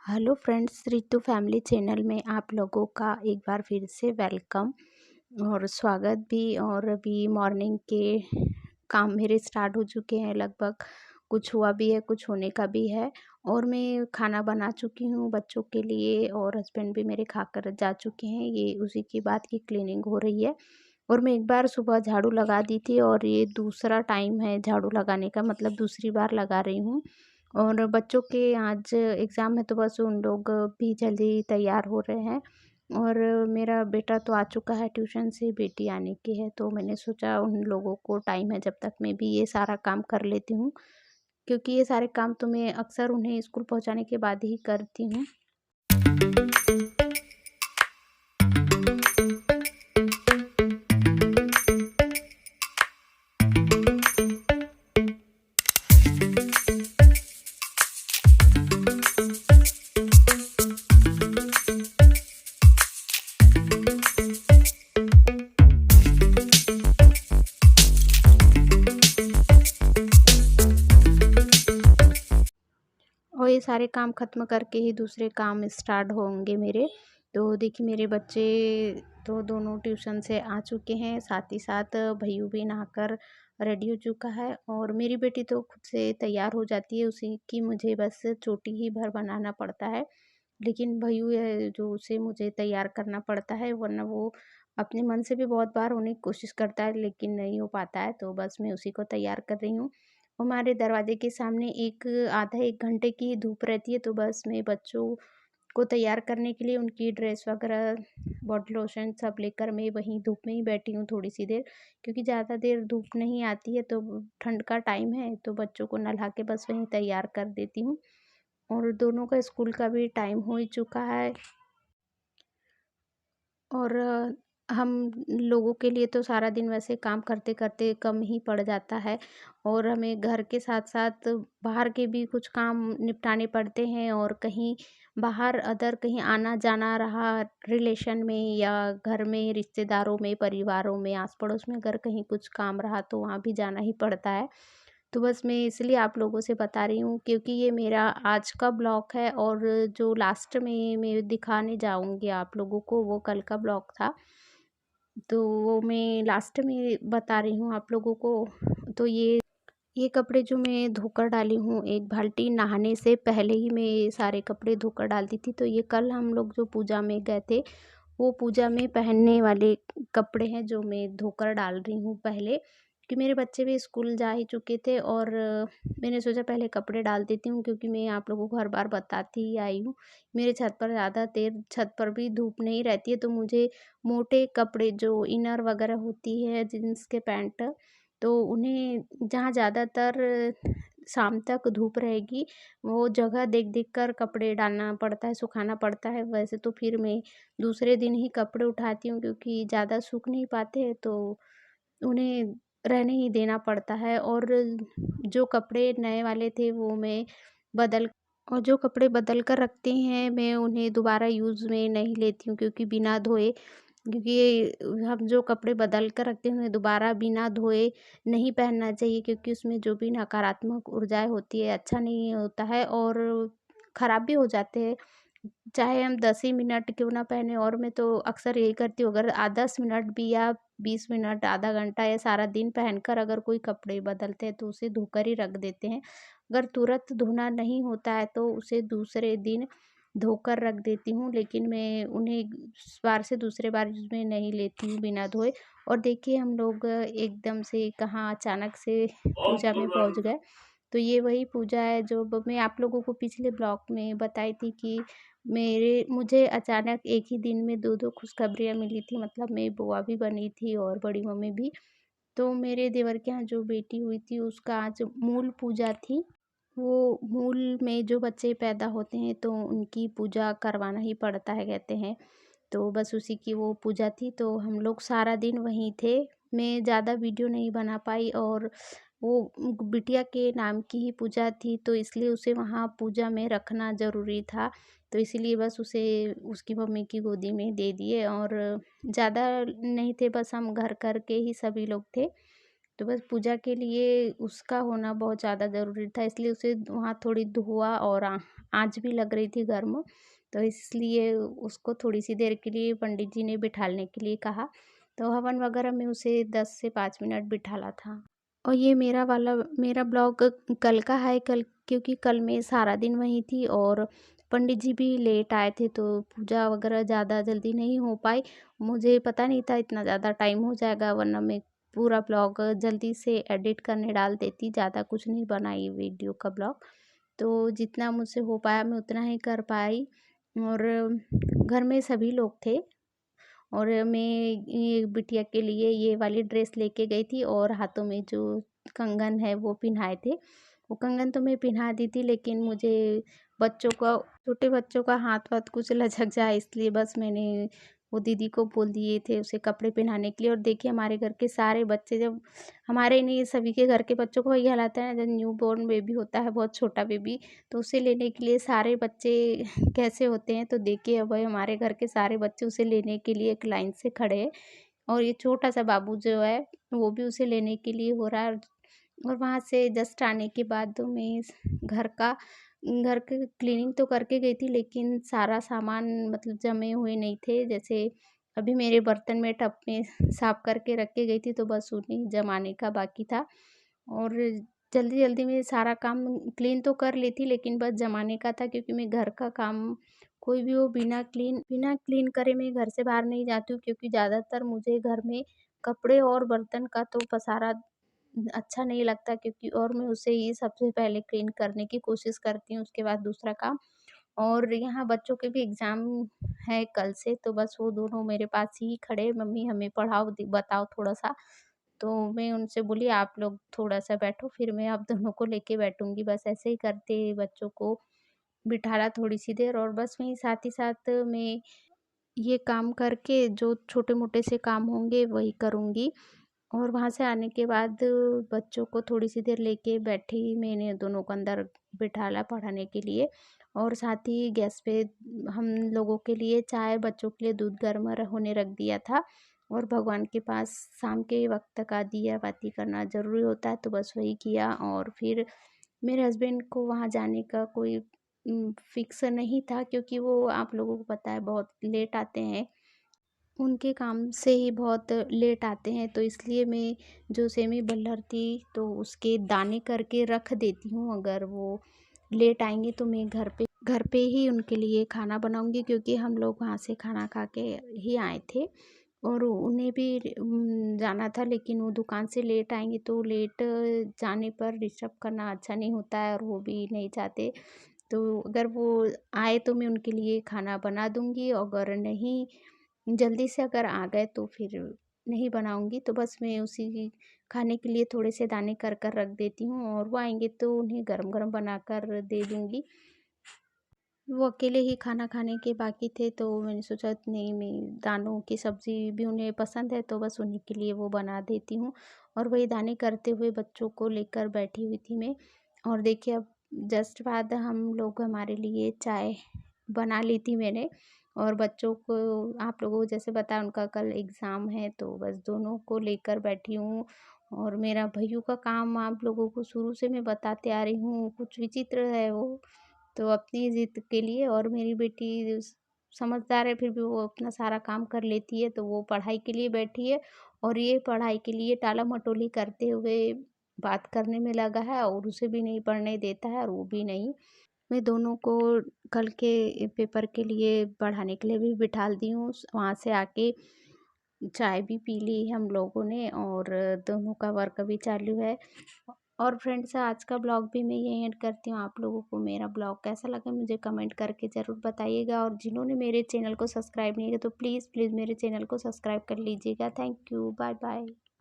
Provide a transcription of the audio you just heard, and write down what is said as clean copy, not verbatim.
Hello friends, Ritu family channel में आप लोगों का एक बार फिर से वेलकम और स्वागत भी। और अभी मॉर्निंग के काम मेरे स्टार्ट हो चुके हैं लगभग। कुछ हुआ भी है, कुछ होने का भी है। और मैं खाना बना चुकी हूँ बच्चों के लिए, और हस्बैंड भी मेरे खाकर जा चुके हैं। ये उसी की बात की क्लीनिंग हो रही है। और मैं एक बार सुबह झाड़ू लगा दी थी, और ये दूसरा टाइम है झाड़ू लगाने का, मतलब दूसरी बार लगा रही हूँ। और बच्चों के आज एग्ज़ाम है, तो बस उन लोग भी जल्दी तैयार हो रहे हैं। और मेरा बेटा तो आ चुका है ट्यूशन से, बेटी आने की है, तो मैंने सोचा उन लोगों को टाइम है जब तक मैं भी ये सारा काम कर लेती हूँ, क्योंकि ये सारे काम तो मैं अक्सर उन्हें स्कूल पहुँचाने के बाद ही करती हूँ। और ये सारे काम ख़त्म करके ही दूसरे काम स्टार्ट होंगे मेरे। तो देखिए, मेरे बच्चे तो दोनों ट्यूशन से आ चुके हैं, साथ ही साथ भैय्यू भी नहाकर रेडी हो चुका है। और मेरी बेटी तो खुद से तैयार हो जाती है, उसी की मुझे बस चोटी ही भर बनाना पड़ता है। लेकिन भैय्यू है जो, उसे मुझे तैयार करना पड़ता है, वरना वो अपने मन से भी बहुत बार होने की कोशिश करता है, लेकिन नहीं हो पाता है, तो बस मैं उसी को तैयार कर रही हूँ। हमारे दरवाजे के सामने आधा 1 घंटे की धूप रहती है, तो बस मैं बच्चों को तैयार करने के लिए उनकी ड्रेस वगैरह, बॉडी लोशन सब लेकर मैं वहीं धूप में ही बैठी हूँ थोड़ी-सी देर, क्योंकि ज़्यादा देर धूप नहीं आती है, तो ठंड का टाइम है, तो बच्चों को नहला के बस वहीं तैयार कर देती हूँ। और दोनों का स्कूल का भी टाइम हो ही चुका है। और हम लोगों के लिए तो सारा दिन वैसे काम करते-करते कम ही पड़ जाता है, और हमें घर के साथ-साथ बाहर के भी कुछ काम निपटाने पड़ते हैं। और कहीं बाहर अदर कहीं आना-जाना रहा रिलेशन में, या घर में रिश्तेदारों में, परिवारों में, आस-पड़ोस में अगर कहीं कुछ काम रहा तो वहाँ भी जाना ही पड़ता है। तो बस मैं इसलिए आप लोगों से बता रही हूँ, क्योंकि ये मेरा आज का ब्लॉग है, और जो लास्ट में मैं दिखाने जाऊँगी आप लोगों को वो कल का ब्लॉग था। तो वो मैं लास्ट में बता रही हूँ आप लोगों को। तो ये कपड़े जो मैं धोकर डाली हूँ, एक बाल्टी नहाने से पहले ही मैं ये सारे कपड़े धोकर डालती थी। तो ये कल हम लोग जो पूजा में गए थे, वो पूजा में पहनने वाले कपड़े हैं जो मैं धोकर डाल रही हूँ पहले, कि मेरे बच्चे भी स्कूल जा ही चुके थे। और मैंने सोचा पहले कपड़े डाल देती हूँ, क्योंकि मैं आप लोगों को हर बार बताती ही आई हूँ, मेरे छत पर ज़्यादा देर छत पर भी धूप नहीं रहती है, तो मुझे मोटे कपड़े जो इनर वगैरह होती है, जीन्स के पैंट, तो उन्हें जहाँ ज़्यादातर शाम तक धूप रहेगी, वो जगह देख-देख कर कपड़े डालना पड़ता है, सुखाना पड़ता है। वैसे तो फिर मैं दूसरे दिन ही कपड़े उठाती हूँ, क्योंकि ज़्यादा सूख नहीं पाते हैं, तो उन्हें रहने ही देना पड़ता है। और जो कपड़े नए वाले थे वो मैं बदल और जो कपड़े बदल कर रखती हैं, मैं उन्हें दोबारा यूज़ में नहीं लेती हूँ, क्योंकि बिना धोए, क्योंकि ये हम जो कपड़े बदल कर रखते हैं उन्हें दोबारा बिना धोए नहीं पहनना चाहिए, क्योंकि उसमें जो भी नकारात्मक ऊर्जाएँ होती है, अच्छा नहीं होता है, और ख़राब भी हो जाते हैं। चाहे हम 10 ही मिनट क्यों ना पहने, और मैं तो अक्सर यही करती हूँ, अगर 10 मिनट भी या 20 मिनट, आधा घंटा या सारा दिन पहनकर अगर कोई कपड़े बदलते हैं, तो उसे धोकर ही रख देते हैं। अगर तुरंत धोना नहीं होता है तो उसे दूसरे दिन धोकर रख देती हूँ, लेकिन मैं उन्हें इस बार से दूसरे बार यूज़ में नहीं लेती हूँ बिना धोए। और देखिए, हम लोग एकदम से कहाँ अचानक से पूजा में पहुँच गए। तो ये वही पूजा है जो मैं आप लोगों को पिछले ब्लॉग में बताई थी, कि मुझे अचानक एक ही दिन में 2-2 खुशखबरियाँ मिली थी, मतलब मेरी बुआ भी बनी थी और बड़ी मम्मी भी। तो मेरे देवर के यहाँ जो बेटी हुई थी उसका आज मूल पूजा थी। वो मूल में जो बच्चे पैदा होते हैं, तो उनकी पूजा करवाना ही पड़ता है कहते हैं। तो बस उसी की वो पूजा थी, तो हम लोग सारा दिन वहीं थे। मैं ज़्यादा वीडियो नहीं बना पाई, और वो बिटिया के नाम की ही पूजा थी, तो इसलिए उसे वहाँ पूजा में रखना ज़रूरी था। तो इसीलिए बस उसे उसकी मम्मी की गोदी में दे दिए, और ज़्यादा नहीं थे, बस हम घर कर के ही सभी लोग थे। तो बस पूजा के लिए उसका होना बहुत ज़्यादा ज़रूरी था, इसलिए उसे वहाँ थोड़ी धोआ और आँच भी लग रही थी गर्म, तो इसलिए उसको थोड़ी-सी देर के लिए पंडित जी ने बिठालने के लिए कहा। तो हवन वगैरह में उसे 10 से 5 मिनट बिठाला था। और ये मेरा ब्लॉग कल का है, कल क्योंकि कल मैं सारा दिन वहीं थी और पंडित जी भी लेट आए थे, तो पूजा वगैरह ज़्यादा जल्दी नहीं हो पाई। मुझे पता नहीं था इतना ज़्यादा टाइम हो जाएगा, वरना मैं पूरा ब्लॉग जल्दी से एडिट करने डाल देती, ज़्यादा कुछ नहीं बनाई वीडियो का ब्लॉग। तो जितना मुझसे हो पाया मैं उतना ही कर पाई। और घर में सभी लोग थे और मैं ये बिटिया के लिए ये वाली ड्रेस लेके गई थी और हाथों में जो कंगन है वो पहनाए थे। वो कंगन तो मैं पहना दी थी, लेकिन मुझे बच्चों का छोटे बच्चों का हाथ-वाथ कुछ लचक जाए, इसलिए बस मैंने वो दीदी को बोल दिए थे उसे कपड़े पहनाने के लिए। और देखिए हमारे घर के सारे बच्चे, जब हमारे ही नहीं सभी के घर के बच्चों को वही हाल आता है ना, जब न्यू बॉर्न बेबी होता है, बहुत छोटा बेबी, तो उसे लेने के लिए सारे बच्चे कैसे होते हैं। तो देखिए अब भाई हमारे घर के सारे बच्चे उसे लेने के लिए एक लाइन से खड़े हैं और ये छोटा-सा बाबू जो है वो भी उसे लेने के लिए हो रहा है। और वहाँ से जस्ट आने के बाद तो मैं घर के क्लीनिंग तो करके गई थी, लेकिन सारा सामान मतलब जमे हुए नहीं थे। जैसे अभी मेरे बर्तन में टब में साफ करके रख के गई थी, तो बस उन्हें जमाने का बाकी था। और जल्दी-जल्दी में सारा काम क्लीन तो कर ली थी, लेकिन बस जमाने का था, क्योंकि मैं घर का काम कोई भी हो बिना क्लीन करे मैं घर से बाहर नहीं जाती हूँ, क्योंकि ज़्यादातर मुझे घर में कपड़े और बर्तन का तो पसारा अच्छा नहीं लगता, क्योंकि और मैं उसे ही सबसे पहले क्लीन करने की कोशिश करती हूँ, उसके बाद दूसरा काम। और यहाँ बच्चों के भी एग्ज़ाम है कल से, तो बस वो दोनों मेरे पास ही खड़े, मम्मी हमें पढ़ाओ बताओ थोड़ा-सा। तो मैं उनसे बोली आप लोग थोड़ा-सा बैठो, फिर मैं आप दोनों को लेके बैठूँगी। बस ऐसे ही करते बच्चों को बिठाला थोड़ी-सी देर, और बस वहीं साथ ही साथ मैं ये काम करके जो छोटे-मोटे से काम होंगे वही करूँगी। और वहाँ से आने के बाद बच्चों को थोड़ी-सी देर लेके बैठी, मैंने दोनों को अंदर बिठाला पढ़ाने के लिए। और साथ ही गैस पे हम लोगों के लिए चाय, बच्चों के लिए दूध गर्म होने रख दिया था। और भगवान के पास शाम के वक़्त का दिया बाती करना ज़रूरी होता है, तो बस वही किया। और फिर मेरे हस्बैंड को वहाँ जाने का कोई फ़िक्स नहीं था, क्योंकि वो आप लोगों को पता है बहुत लेट आते हैं। उनके काम से ही बहुत लेट आते हैं, तो इसलिए मैं जो सेमी बल्लर थी तो उसके दाने करके रख देती हूँ। अगर वो लेट आएँगे तो मैं घर पे ही उनके लिए खाना बनाऊँगी, क्योंकि हम लोग वहाँ से खाना खा के ही आए थे। और उन्हें भी जाना था, लेकिन वो दुकान से लेट आएँगे तो लेट जाने पर डिस्टर्ब करना अच्छा नहीं होता है, और वो भी नहीं चाहते। तो अगर वो आए तो मैं उनके लिए खाना बना दूँगी, अगर नहीं जल्दी से अगर आ गए तो फिर नहीं बनाऊँगी। तो बस मैं उसी खाने के लिए थोड़े से दाने कर रख देती हूँ, और वो आएँगे तो उन्हें गरम-गरम बनाकर दे दूँगी। वो अकेले ही खाना खाने के बाकी थे, तो मैंने सोचा नहीं, मैं दानों की सब्ज़ी भी उन्हें पसंद है, तो बस उन्हीं के लिए वो बना देती हूँ। और वही दाने करते हुए बच्चों को लेकर बैठी हुई थी मैं। और देखिए अब जस्ट बाद हम लोग हमारे लिए चाय बना ली थी मैंने। और बच्चों को आप लोगों को जैसे बताया उनका कल एग्ज़ाम है, तो बस दोनों को लेकर बैठी हूँ। और मेरा भैय्यू का काम आप लोगों को शुरू से मैं बताते आ रही हूँ, कुछ विचित्र है वो। तो अपनी ज़िद के लिए, और मेरी बेटी समझदार है, फिर भी वो अपना सारा काम कर लेती है, तो वो पढ़ाई के लिए बैठी है। और ये पढ़ाई के लिए टाला-मटोली करते हुए बात करने में लगा है, और उसे भी नहीं पढ़ने देता है और वो भी नहीं। मैं दोनों को कल के पेपर के लिए पढ़ाने के लिए भी बिठा दी हूँ। वहाँ से आके चाय भी पी ली हम लोगों ने, और दोनों का वर्क भी चालू है। और फ्रेंड्स आज का ब्लॉग भी मैं यहीं एंड करती हूँ। आप लोगों को मेरा ब्लॉग कैसा लगा मुझे कमेंट करके ज़रूर बताइएगा, और जिन्होंने मेरे चैनल को सब्सक्राइब नहीं किया तो प्लीज़ प्लीज़ मेरे चैनल को सब्सक्राइब कर लीजिएगा। Thank you, bye bye.